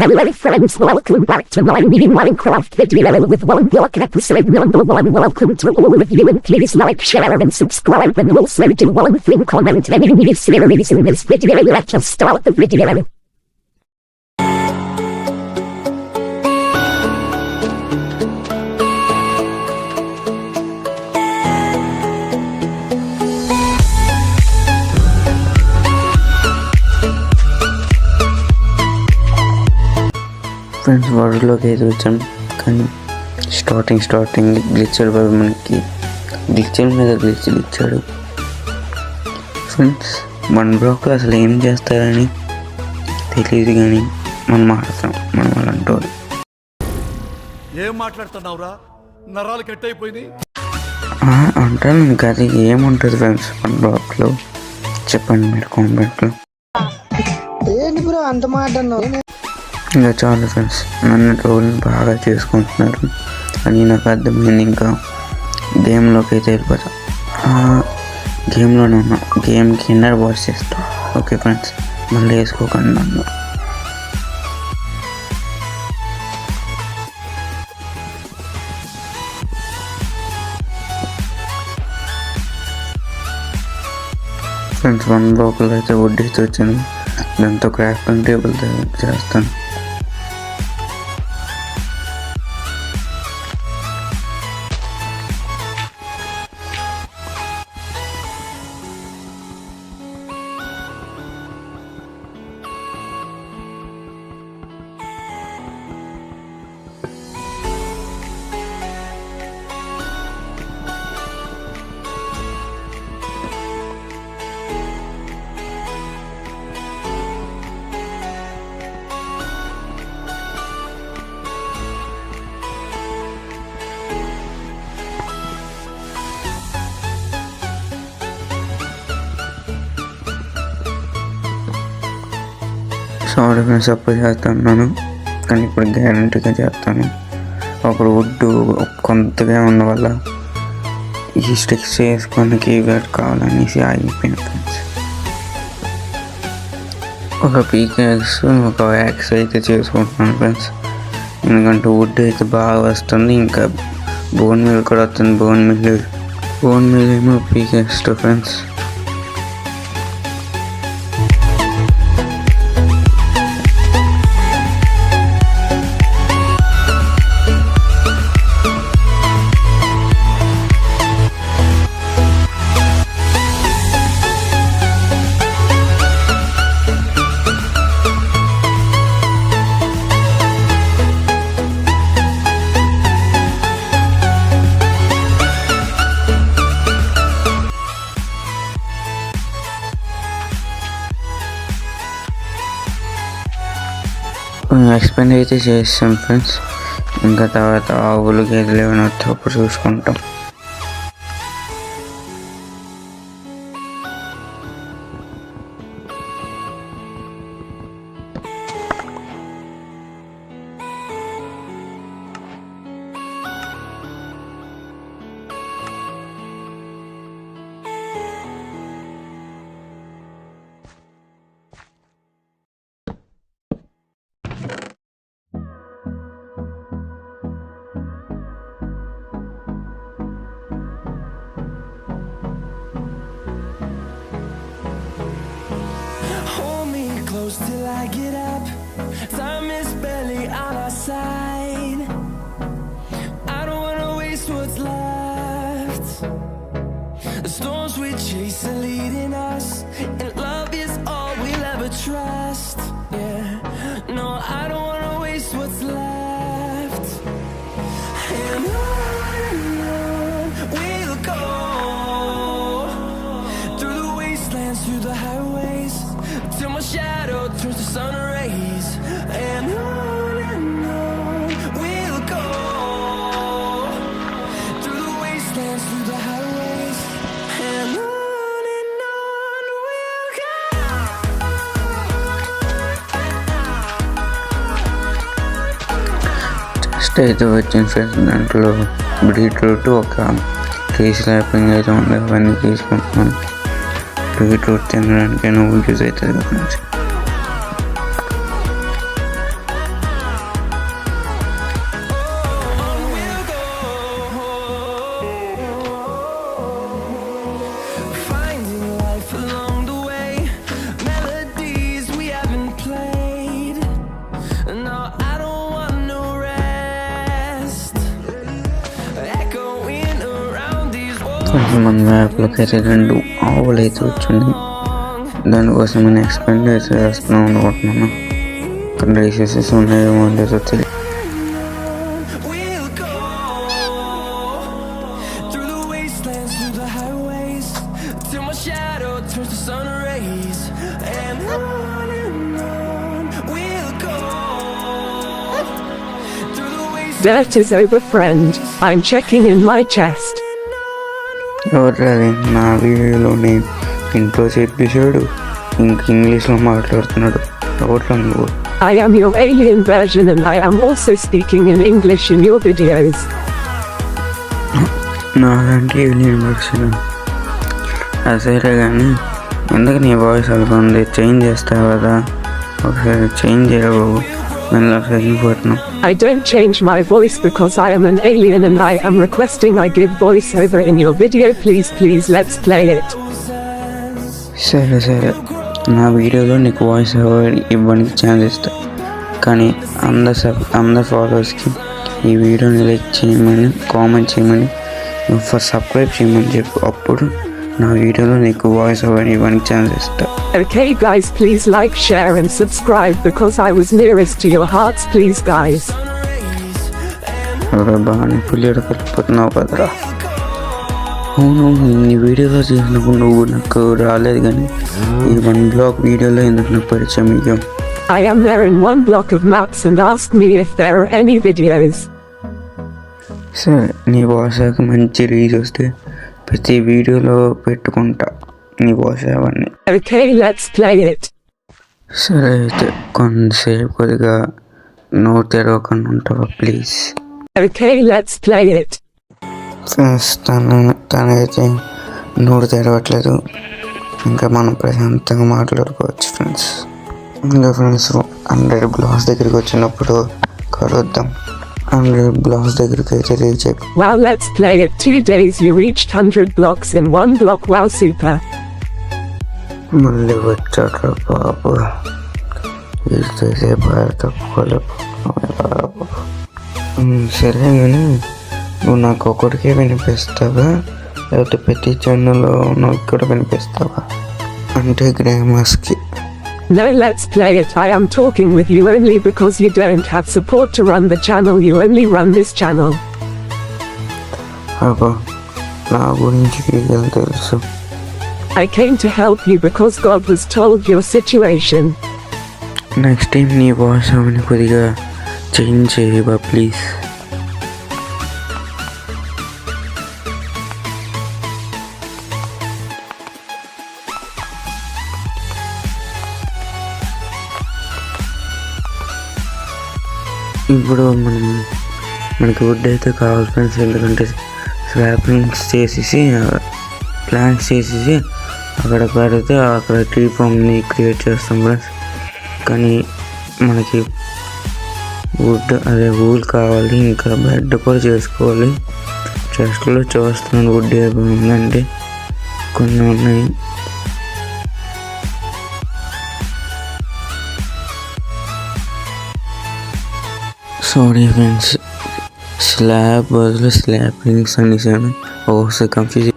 Hello friends, welcome back to my new Minecraft video with one block episode number 1. Welcome to all of you, and please like, share and subscribe, and also do one thing, comment any new series in this video. Let's just start the video. Friends వాటర్లోకి అయితే వచ్చాం, కానీ starting గ్లిచర్ బాబు మనకి గ్లిచర్ మీద గ్లిచర్ ఇచ్చాడు. Friends 1 బ్లాక్లో అసలు ఏం చేస్తారని తెలియదు, కానీ మనం మాట్లాడతాం. మనం అలాంటి వాళ్ళు ఏం మాట్లాడుతున్నావురా, నరాలు కట్ అయిపోయింది అంటాను కదా. ఏముంటుంది ఫ్రెండ్స్ 1 బ్లాక్లో చెప్పండి మీరు కామెంట్లో. ఏంటి బ్రో అంత మాట అన్నావు? ఇంకా చాలా ఫ్రెండ్స్ నన్ను ట్రోల్ని బాగా చేసుకుంటున్నారు అని నాకు అర్థమైంది. ఇంకా గేమ్లోకి అయితే వెళ్ళిపోతాం. గేమ్లోనే ఉన్నాం, గేమ్కి ఇన్నర్ వాచ్ చేస్తాం. ఓకే ఫ్రెండ్స్, మళ్ళీ వేసుకోకండి నన్ను. ఫ్రెండ్స్ 1 బ్లాక్లో అయితే వడ్డీతో వచ్చాను, దాంతో క్రాఫ్టింగ్ టేబుల్ చేస్తాను. సారీ ఫ్రెండ్స్, అప్పుడు చేస్తున్నాను, కానీ ఇప్పుడు గ్యారంటీగా చేస్తాను. ఒకడు వుడ్ కొంతగా ఉన్న వల్ల ఈ స్టిక్స్ చేసుకొని కీబోర్డ్ కావాలనేసి ఆగిపోయింది ఫ్రెండ్స్. ఒక పీకాక్స్ ఒక వ్యాక్స్ అయితే చేసుకుంటున్నాను ఫ్రెండ్స్, ఎందుకంటే వుడ్ అయితే బాగా వస్తుంది. ఇంకా బోన్ మిల్ కూడా వస్తుంది. బోన్ మిల్ ఏమో పీకాక్స్ ఫ్రెండ్స్. ఎక్స్పెండ్ అయితే చేస్తాం ఫ్రెండ్స్. ఇంకా తర్వాత ఆవులు గేదెలు ఏమైనా అప్పుడు చూసుకుంటాం. Till I get up, time is barely on our side. I don't wanna waste what's left. The storms we chase are leading us, and love is all we'll ever trust. Yeah, no, I don't wanna waste what's left. And on we'll go, through the wastelands, through the highways, till my shadow turns to sun rays. And on we'll go, through the wastelands, through the highways. And on we'll go. Just అయితే వచ్చిన friends, దాంట్లో beetroot ఒక KG lapping అయితే ఉంది, అవన్నీ తీసుకుంటున్నాను. Beetroot తినడానికి నువ్వు యూజ్ అవుతుంది ఫ్రెండ్స్. మన యాప్లోకి అయితే 2 ఆవులు అయితే వచ్చింది. దానికోసం నేను ఎక్స్పెండ్ చేస్తున్నాం అనుకుంటున్నాను. ఇక్కడ రేసెస్ ఉన్నాయేమో లేదో తెలియదు. We'll go through the wastelands, through the highways, till my shadow turns to sun rays. And on we'll go through the wastelands. Dirt is over, friend. I'm checking in my chest. ఎవరు నా వీడియోలోనే ఇంట్లో చెప్పేశాడు, ఇంక ఇంగ్లీష్లో మాట్లాడుతున్నాడు. ఎవరు నువ్వు? I am your alien version and I am also speaking in English in your videos. నాలాంటి ఏలియన్ వర్షన్ అసలే కానీ ఎందుకు నీ వాయిస్ అలా ఉంది? చేంజ్ చేస్తావు కదా, ఒకసారి చేంజ్ చేయవు. నేను తగ్గిపోతున్నాం. I don't change my voice because I am an alien and I am requesting I give voiceover in your video. Please, let's play it. సరే నా వీడియోలో నీకు వాయిస్ ఓవర్ ఇవ్వడానికి ఛాన్స్ ఇస్తా, కానీ అందరు ఫాలోవర్స్కి ఈ వీడియోని లైక్ చేయమని, కామెంట్ చేయమని, సబ్స్క్రైబ్ చేయమని చెప్పు. అప్పుడు నా వీడియోలో నీకు వాయిస్ ఓవర్ ఇవ్వడానికి ఛాన్స్ ఇస్తా. Okay guys, please like, share and subscribe because I was nearest to your hearts. Please guys. బాగానే పులియడ కలిపిపోతున్నావు కదరా. అవును, నీ వీడియోలో చేసినప్పుడు నువ్వు నాకు రాలేదు, కానీ ఈ 1 బ్లాక్ వీడియోలో ఎందుకు నాకు పరిచయం ఇవ్వం? I am there in 1 block of maps and ask me if there are any videos. సరే, నీ వాయిస్కి మంచి రీచ్ వస్తే ప్రతి వీడియోలో పెట్టుకుంటా నీ వాయిస్ అవన్నీ. Okay, let's play it. సరే అయితే కొంతసేపు కొద్దిగా నోరు తెరవకుండా ఉంటావా please? Okay, let's play it. Friends, తనైతే నోరు తెరవట్లేదు. ఇంకా మనం ప్రశాంతంగా మాట్లాడుకోవచ్చు ఫ్రెండ్స్. ఇంకా ఫ్రెండ్స్ 100 బ్లాక్స్ దగ్గరికి వచ్చినప్పుడు కలుద్దాం. 100 బ్లాక్స్ దగ్గరికి అయితే రీచ్ అయిపోయి. Wow, let's play it. 2 days you reached 100 blocks in 1 block. Wow, super. మళ్ళీ వచ్చాక బాబు వీళ్ళతో బాగా తప్పుకోలేపు. సరే కానీ నువ్వు నాకు ఒకటికే వినిపిస్తావా, లేకపోతే ప్రతి ఛానల్లో నాకు కూడా వినిపిస్తావా? అంటే గ్రామర్స్కి. No, let's play it. I am talking with you only because you don't have support to run the channel. You only run this channel. అబ్బా, నా గురించి నీకేం తెలుసు? I came to help you because God was told your situation. Next time నీ voice అవన్నీ కొద్దిగా change చేయవా please? ఇప్పుడు మనకి వుడ్ అయితే కావాలి ఫ్రెండ్స్. ఎందుకంటే స్వాపింగ్స్ చేసేసి ప్లాంట్స్ చేసేసి అక్కడ పెడితే అక్కడ ట్రీ ఫామ్ని క్రియేట్ చేస్తాం ఫ్రెండ్స్. కానీ మనకి వుడ్ వూల్ కావాలి, ఇంకా బెడ్ కూడా చేసుకోవాలి. చెస్ట్లో చూస్తున్నాను వుడ్ ఉందంటే కొన్ని ఉన్నాయి. సారీ ఫ్రెండ్స్, స్లాబ్ బదులు స్లాపింగ్స్ అనేసాను. ఒకసారి కన్ఫ్యూజ్.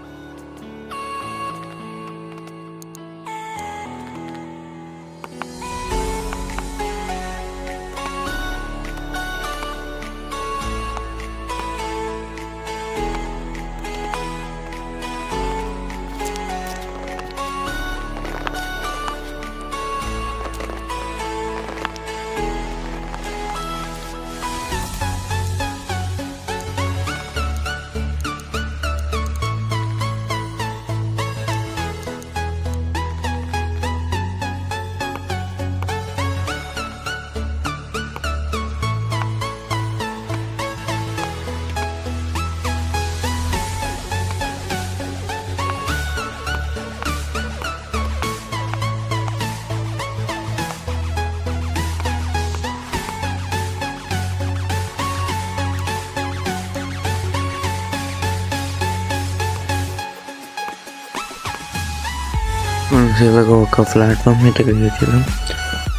ఇలాగ ఒక ప్లాట్ఫామ్ అయితే క్రియేట్ చేద్దాం.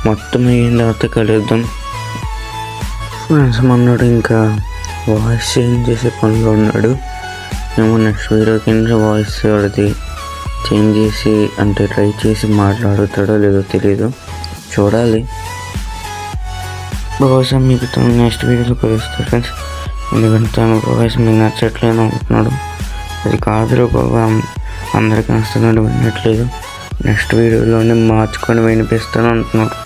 మొత్తం అయిన తర్వాత కలుద్దాం ఫ్రెండ్స్. మనోడు ఇంకా వాయిస్ చేంజ్ చేసే పనిలో ఉన్నాడు. మేము నెక్స్ట్ వీడియో కింద వాయిస్ వాడిది చేంజ్ చేసి అంటే ట్రై చేసి మాట్లాడుతాడో లేదో తెలీదు, చూడాలి. బహుశా మీకు తను నెక్స్ట్ వీడియోలో కలుస్తాడు ఫ్రెండ్స్. ఎందుకంటే తన వాయిస్ మీకు నచ్చట్లేదు అనుకుంటున్నాడు. అది కాదురా బాబా, అందరికీ నచ్చుతున్నాడు, వినట్లేదు, నెక్స్ట్ వీడియోలోనే మార్చుకొని వినిపిస్తాను అంటున్నాడు.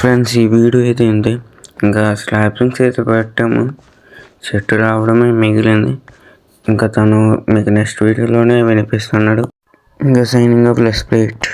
ఫ్రెండ్స్, ఈ వీడియో అయితే ఏంటి, ఇంకా స్లాబ్సింగ్స్ అయితే పెట్టాము, చెట్టు రావడమే మిగిలింది. ఇంకా తను మీకు నెక్స్ట్ వీడియోలోనే వినిపిస్తున్నాడు. ఇంకా signing off let's play it.